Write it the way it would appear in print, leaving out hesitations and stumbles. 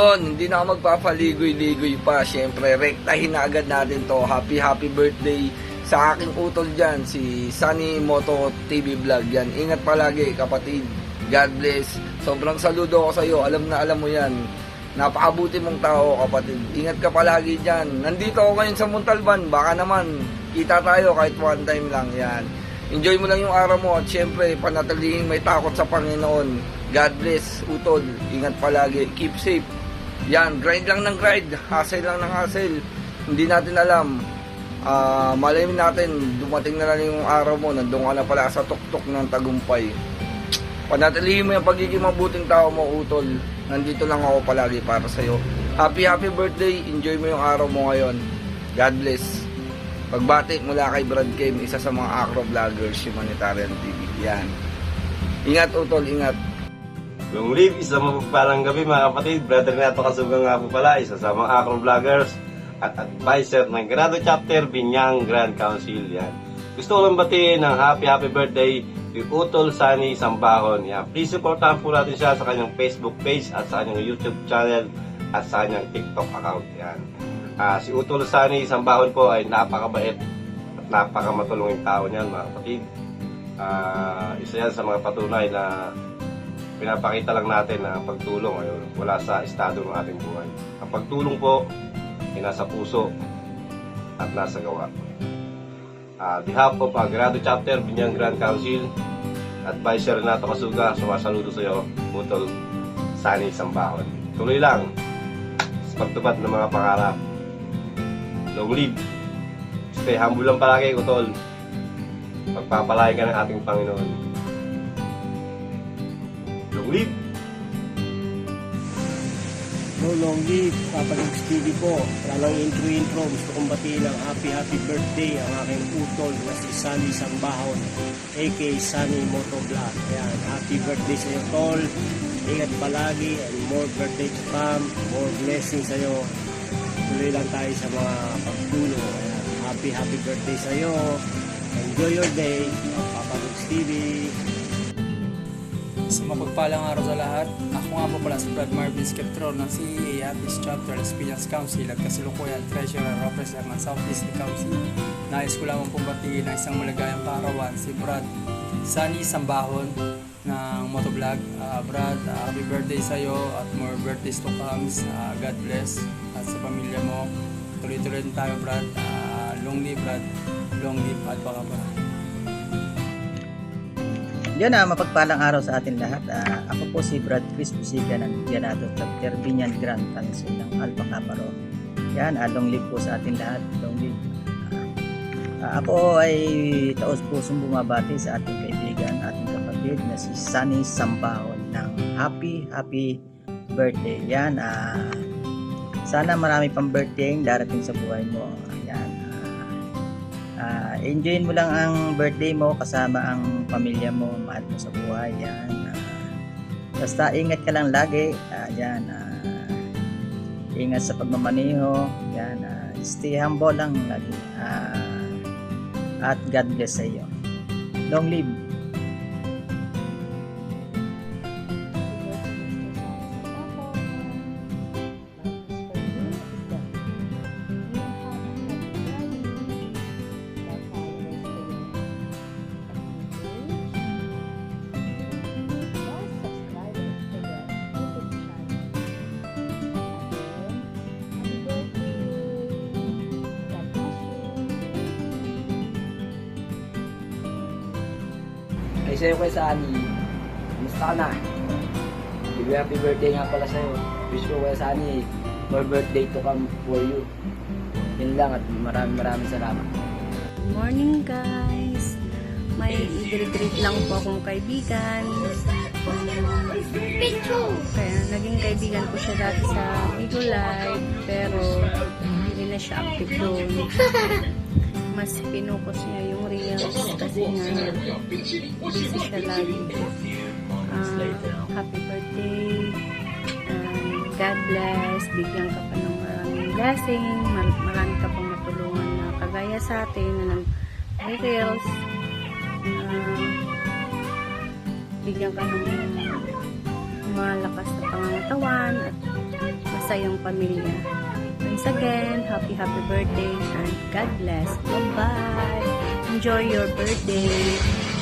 Yun, hindi na ako magpapaligoy-ligoy pa. Siyempre, rektahin na agad natin to. Happy birthday sa aking utol dyan, si Sunny Moto TV Vlog. Yan, ingat palagi kapatid. God bless. Sobrang saludo ko sa iyo. Alam na alam mo yan. Napakabuti mong tao kapatid. Ingat ka palagi dyan. Nandito ako ngayon sa Montalban. Baka naman, kita tayo kahit one time lang. Yan. Enjoy mo lang yung araw mo. At syempre, panatiling may takot sa Panginoon. God bless, utol. Ingat palagi. Keep safe. Yan, grind lang ng grind. Hustle lang ng hustle. Hindi natin alam. Malay natin, dumating na lang yung araw mo. Nandun ka na pala sa tuktok ng tagumpay. Panatilihin mo yung pagiging mabuting tao mo, utol. Nandito lang ako palagi para sa'yo. Happy birthday. Enjoy mo yung araw mo ngayon. God bless. Pagbati mula kay Brad Kim, isa sa mga acro vloggers, Humanitarian TV. Yan. Ingat, utol. Ingat. Long live, isang mapagpalang gabi mga kapatid. Brother Renato Kasugang nga po pala, isa sa mga acro vloggers at advisor ng Grado Chapter Binyang Grand Council. Yan. Gusto ko lang batiin ng happy birthday kay Utol Sunny Sambahon. Yan. Please supportahan po natin siya sa kanyang Facebook page at sa kanyang YouTube channel at sa kanyang TikTok account. Yan. Si Utol Sunny Sambahon po ay napakabait at napakamatulungin tao niyan mga kapatid. Isa yan sa mga patunay na pinapakita lang natin na ang pagtulong ay wala sa estado ng ating buhay. Ang pagtulong po ay nasa puso at nasa gawa. Behalf of Grado Chapter Binyang Grand Council, Advisor Renato Kasuga, sumasaludo sa iyo, Utol Sunny Sambahon. Tuloy lang sa pagtupad ng mga pangarap. Long live. Stay humble lang palagi, Utol. Pagpapalay ka ng ating Panginoon. Long live. Long live, Papa Lugs TV po. Walang intro. Gusto kong batiin ng happy birthday ang aking utol na si Sunny Sambahon, aka Sunny Moto Vlog. Ayan, happy birthday sa iyo, tol. Ingat palagi and more birthday to come. More blessings sa iyo. Tuloy lang tayo sa mga pagtulong. Ayan, happy birthday sa iyo. Enjoy your day, Papa Lugs TV. Sa mapagpalang araw sa lahat, ako nga po pala si Brad Marvin Skeptron ng CEA Atis Chapter Experience Council at kasalukuyan Treasurer Officer ng Southeast Council. Nais ko lamang pong batiin ng isang malagayang paarawan si Brad Sunny Sambahon ng Motovlog. Brad, happy birthday sa iyo at more birthdays to come. God bless at sa pamilya mo. Tuloy-tuloy din tayo, Brad. Long live, Brad. Long live at baka pa. Yan mapagpalang araw sa atin lahat. Ako po si Brad Chris Busiga ng Grado Chapter Binyan Grand Council ng Alpha Kappa Rho. Yan, long live po sa atin lahat. Long live. Ako ay taos pusong bumabati sa ating kaibigan, ating kapatid na si Sunny Sambahon ng happy birthday. Yan, sana marami pang birthday darating sa buhay mo. Yan. Enjoyin mo lang ang birthday mo kasama ang pamilya mo, mahal mo sa buhay. Yan. Basta ingat ka lang lagi. Yan. Ingat sa pagmamaneho. Yan. Stay humble lang lagi. At God bless sa iyo. Long live. Ay sa'yo kay Sunny, kumusta ka na? Happy birthday nga pala sa'yo. Wish ko kay Sunny, more birthday to come for you. Yun lang at maraming salamat. Good morning guys! May i-greet lang po akong kaibigan. Kaya naging kaibigan ko siya dati sa Migo Live, pero hindi na siya active doon. Mas pinukos niya yung reels kasi nga busy siya lagi. Happy birthday, God bless, bigyan ka pa ng maraming blessing, marami ka pang matulungan na kagaya sa atin na nag-reels, bigyan ka ng malakas na pangangatawan at sa iyong pamilya. Once again, happy birthday and God bless. Bye-bye. Enjoy your birthday.